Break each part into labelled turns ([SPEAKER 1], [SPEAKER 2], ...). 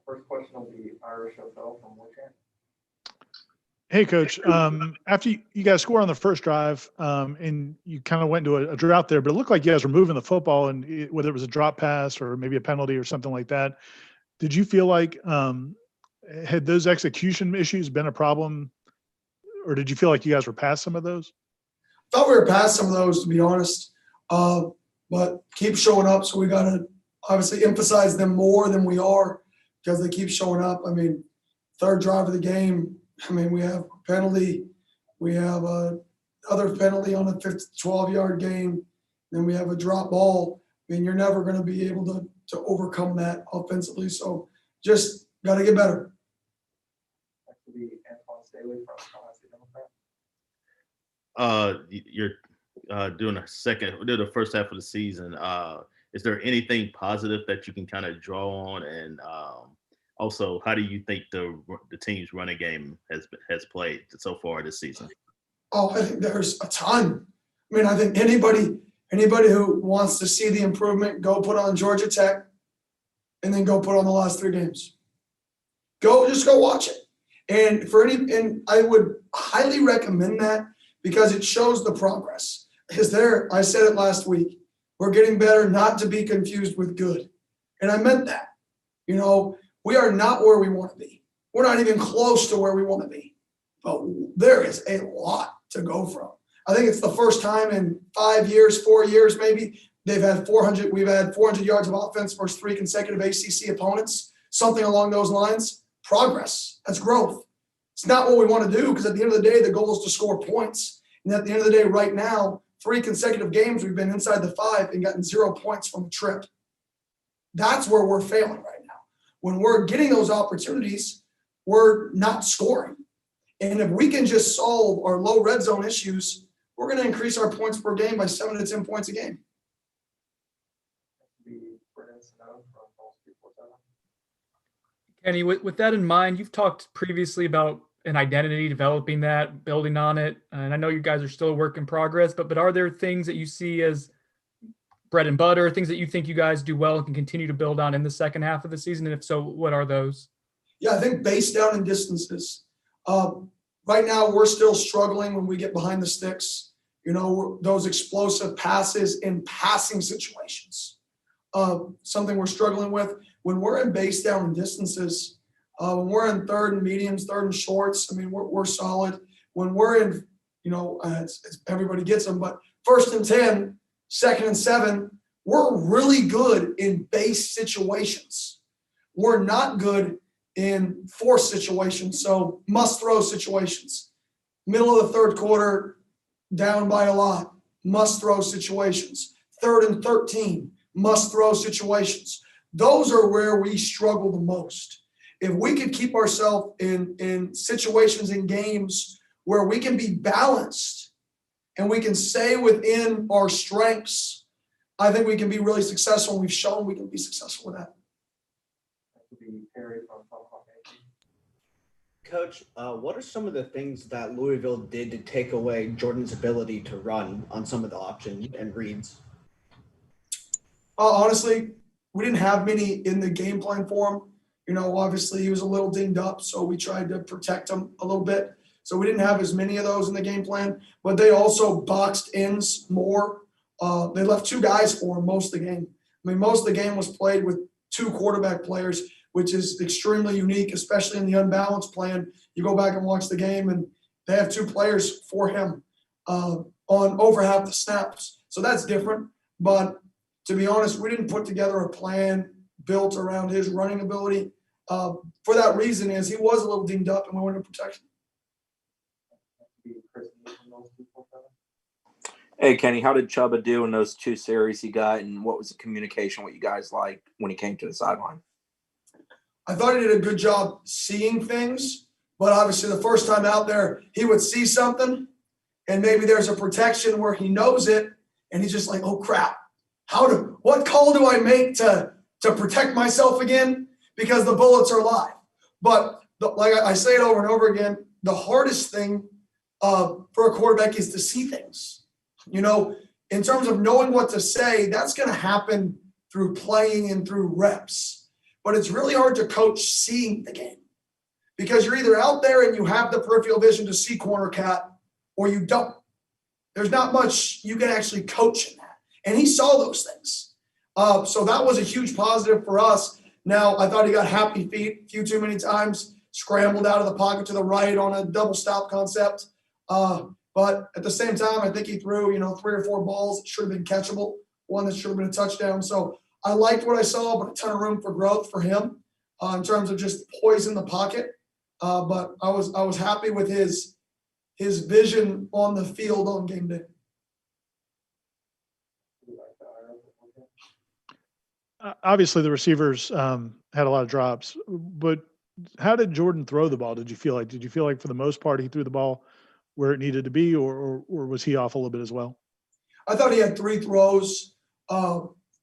[SPEAKER 1] First question will be Irish Hotel from Warchant.
[SPEAKER 2] Hey, Coach. After you guys score on the first drive, and you kind of went into a drought there, but it looked like you guys were moving the football, and whether it was a drop pass or maybe a penalty or something like that, did you feel like had those execution issues been a problem, or did you feel like you guys were past some of those?
[SPEAKER 3] I thought we were past some of those, to be honest, but keep showing up. So we got to obviously emphasize them more than we are because they keep showing up. I mean, third drive of the game, I mean, we have a penalty. We have other penalty on a 12-yard game. Then we have a drop ball. I mean, you're never going to be able to overcome that offensively. So just got to get better.
[SPEAKER 4] You're doing the first half of the season. Is there anything positive that you can kind of draw on? And also, how do you think the team's running game has played so far this season?
[SPEAKER 3] Oh, I think there's a ton. I mean, I think anybody who wants to see the improvement, go put on Georgia Tech and then go put on the last 3 games. Just go watch it. And I would highly recommend that because it shows the progress. Because I said it last week, we're getting better not to be confused with good. And I meant that. You know, we are not where we want to be. We're not even close to where we want to be. But there is a lot to go from. I think it's the first time in 5 years, 4 years maybe, we've had 400 yards of offense versus 3 consecutive ACC opponents, something along those lines. Progress. That's growth. It's not what we want to do because at the end of the day, the goal is to score points. And at the end of the day, right now, 3 consecutive games, we've been inside the 5 and gotten 0 points from a trip. That's where we're failing right now. When we're getting those opportunities, we're not scoring. And if we can just solve our low red zone issues, we're going to increase our points per game by 7 to 10 points a game.
[SPEAKER 5] Kenny, with that in mind, you've talked previously about an identity, developing that, building on it. And I know you guys are still a work in progress, but are there things that you see as bread and butter, things that you think you guys do well and can continue to build on in the second half of the season? And if so, what are those?
[SPEAKER 3] Yeah, I think base down and distances. Right now, we're still struggling when we get behind the sticks. You know, those explosive passes in passing situations. Something we're struggling with. When we're in base down and distances, when we're in third and mediums, third and shorts, I mean, we're solid. When we're in, you know, everybody gets them, but 1st and 10, 2nd and 7, we're really good in base situations. We're not good in force situations, so must-throw situations. Middle of the third quarter, down by a lot, must-throw situations. 3rd and 13, must-throw situations. Those are where we struggle the most. If we could keep ourselves in situations in games where we can be balanced and we can stay within our strengths, I think we can be really successful, and we've shown we can be successful with that.
[SPEAKER 6] Coach, what are some of the things that Louisville did to take away Jordan's ability to run on some of the options and reads?
[SPEAKER 3] Honestly, we didn't have many in the game plan for him. You know, obviously he was a little dinged up, so we tried to protect him a little bit. So we didn't have as many of those in the game plan, but they also boxed ends more. They left 2 guys for him most of the game. I mean, most of the game was played with 2 quarterback players, which is extremely unique, especially in the unbalanced plan. You go back and watch the game, and they have 2 players for him on over half the snaps. So that's different. But to be honest, we didn't put together a plan built around his running ability. For that reason is he was a little dinged up, and we wanted to protect him.
[SPEAKER 7] Hey, Kenny, how did Chuba do in those 2 series he got, and what was the communication, what you guys liked when he came to the sideline?
[SPEAKER 3] I thought he did a good job seeing things, but obviously the first time out there, he would see something, and maybe there's a protection where he knows it, and he's just like, oh, crap. What call do I make to protect myself again? Because the bullets are live. But like I say it over and over again, the hardest thing for a quarterback is to see things. You know, in terms of knowing what to say, that's going to happen through playing and through reps. but it's really hard to coach seeing the game because you're either out there and you have the peripheral vision to see corner cat or you don't. There's not much you can actually coach in that. And he saw those things. So that was a huge positive for us. Now, I thought he got happy feet a few too many times, scrambled out of the pocket to the right on a double stop concept. But at the same time, I think he threw, 3 or 4 balls that should have been catchable, one that should have been a touchdown. So I liked what I saw, but a ton of room for growth for him in terms of just poise in the pocket. But I was happy with his vision on the field on game day.
[SPEAKER 2] Obviously, the receivers had a lot of drops, but how did Jordan throw the ball? Did you feel like for the most part he threw the ball where it needed to be, or was he off a little bit as well?
[SPEAKER 3] I thought he had 3 throws,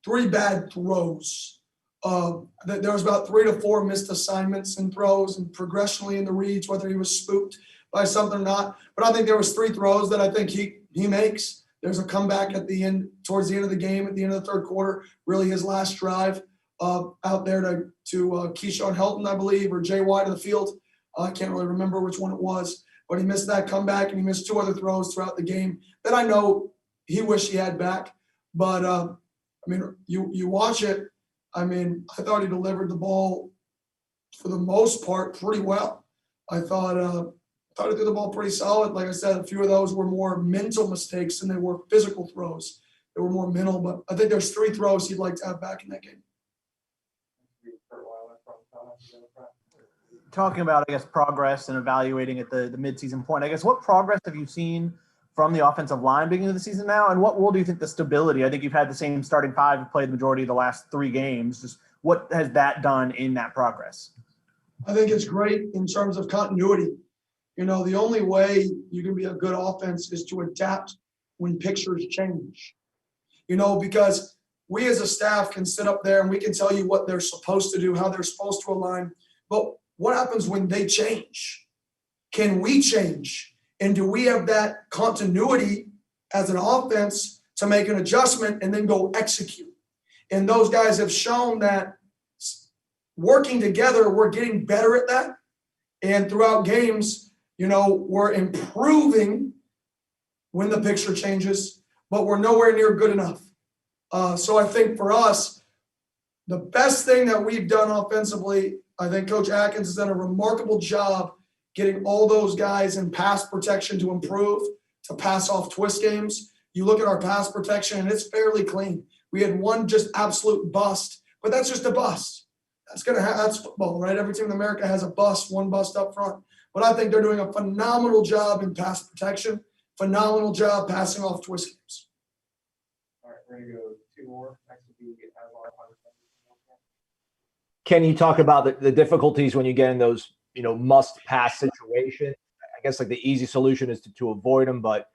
[SPEAKER 3] 3 bad throws. There was about 3 to 4 missed assignments and throws and progressionally in the reads, whether he was spooked by something or not. But I think there was 3 throws that I think he makes. There's a comeback at the end, towards the end of the game, at the end of the third quarter, really his last drive out there to Keyshawn Helton, I believe, or Jay White of the field. I can't really remember which one it was, but he missed that comeback and he missed 2 other throws throughout the game that I know he wished he had back. But, you watch it. I thought he delivered the ball for the most part pretty well. I thought he threw the ball pretty solid. Like I said, a few of those were more mental mistakes than they were physical throws. They were more mental, but I think there's 3 throws he'd like to have back in that game.
[SPEAKER 8] Talking about, progress and evaluating at the midseason point, what progress have you seen from the offensive line beginning of the season now? And what role do you think the stability? I think you've had the same starting 5 who played the majority of the last 3 games. Just what has that done in that progress?
[SPEAKER 3] I think it's great in terms of continuity. The only way you can be a good offense is to adapt when pictures change. Because we as a staff can sit up there and we can tell you what they're supposed to do, how they're supposed to align. But what happens when they change? Can we change? And do we have that continuity as an offense to make an adjustment and then go execute? And those guys have shown that working together, we're getting better at that. And throughout games, we're improving when the picture changes, but we're nowhere near good enough. So I think for us, the best thing that we've done offensively, I think Coach Atkins has done a remarkable job getting all those guys in pass protection to improve, to pass off twist games. You look at our pass protection and it's fairly clean. We had one just absolute bust, but that's just a bust. That's football, right? Every team in America has a bust, one bust up front. But I think they're doing a phenomenal job in pass protection, phenomenal job passing off twist games.
[SPEAKER 1] All right, we're going to go 2 more. Next will be
[SPEAKER 9] Can you talk about the difficulties when you get in those, must-pass situations? I guess the easy solution is to avoid them, but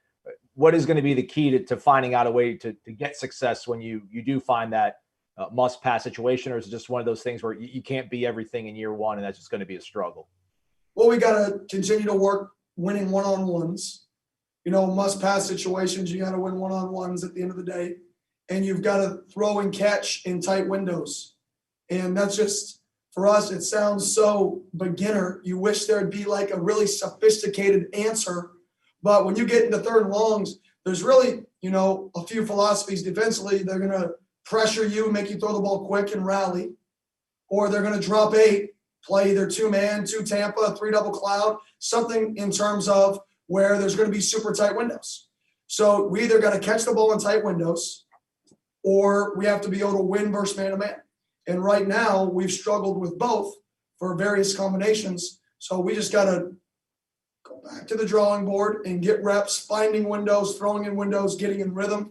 [SPEAKER 9] what is going to be the key to finding out a way to get success when you do find that must-pass situation, or is it just one of those things where you can't be everything in year one and that's just going to be a struggle?
[SPEAKER 3] Well, we got to continue to work winning one-on-ones. Must-pass situations, you got to win one-on-ones at the end of the day. And you've got to throw and catch in tight windows. And that's just, for us, it sounds so beginner. You wish there'd be a really sophisticated answer. But when you get into 3rd and longs, there's really, a few philosophies defensively. They're going to pressure you, make you throw the ball quick and rally. Or they're going to drop 8, play either 2-man, 2 Tampa, 3 double cloud, something in terms of where there's going to be super tight windows. So we either got to catch the ball in tight windows or we have to be able to win versus man-to-man. And right now we've struggled with both for various combinations. So we just got to go back to the drawing board and get reps, finding windows, throwing in windows, getting in rhythm.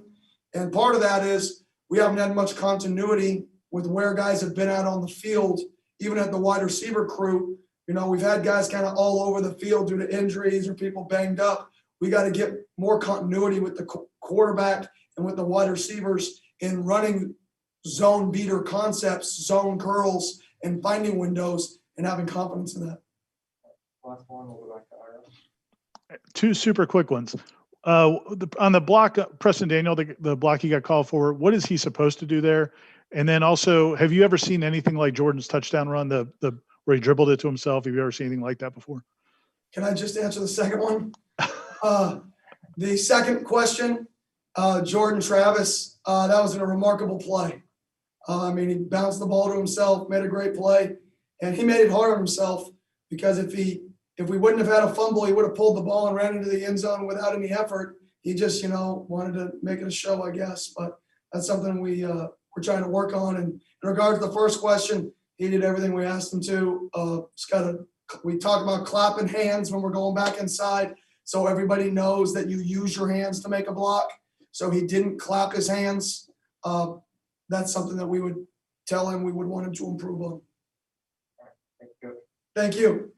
[SPEAKER 3] And part of that is we haven't had much continuity with where guys have been out on the field. Even at the wide receiver crew, we've had guys kind of all over the field due to injuries or people banged up. We got to get more continuity with the quarterback and with the wide receivers in running zone beater concepts, zone curls, and finding windows and having confidence in that.
[SPEAKER 1] Last one, we'll go back to Ira.
[SPEAKER 2] 2 super quick ones. On the block, Preston Daniel, the block he got called for, what is he supposed to do there? And then also, have you ever seen anything like Jordan's touchdown run, the where he dribbled it to himself? Have you ever seen anything like that before?
[SPEAKER 3] Can I just answer the second one? The second question, Jordan Travis, that was a remarkable play. I mean, he bounced the ball to himself, made a great play, and he made it hard on himself because if we wouldn't have had a fumble, he would have pulled the ball and ran into the end zone without any effort. He just, wanted to make it a show, I guess. But that's something we're trying to work on. And in regards to the first question, he did everything we asked him to. We talk about clapping hands when we're going back inside, so everybody knows that you use your hands to make a block. So he didn't clap his hands. That's something that we would tell him we would want him to improve on.
[SPEAKER 1] Thank you.
[SPEAKER 3] Thank you.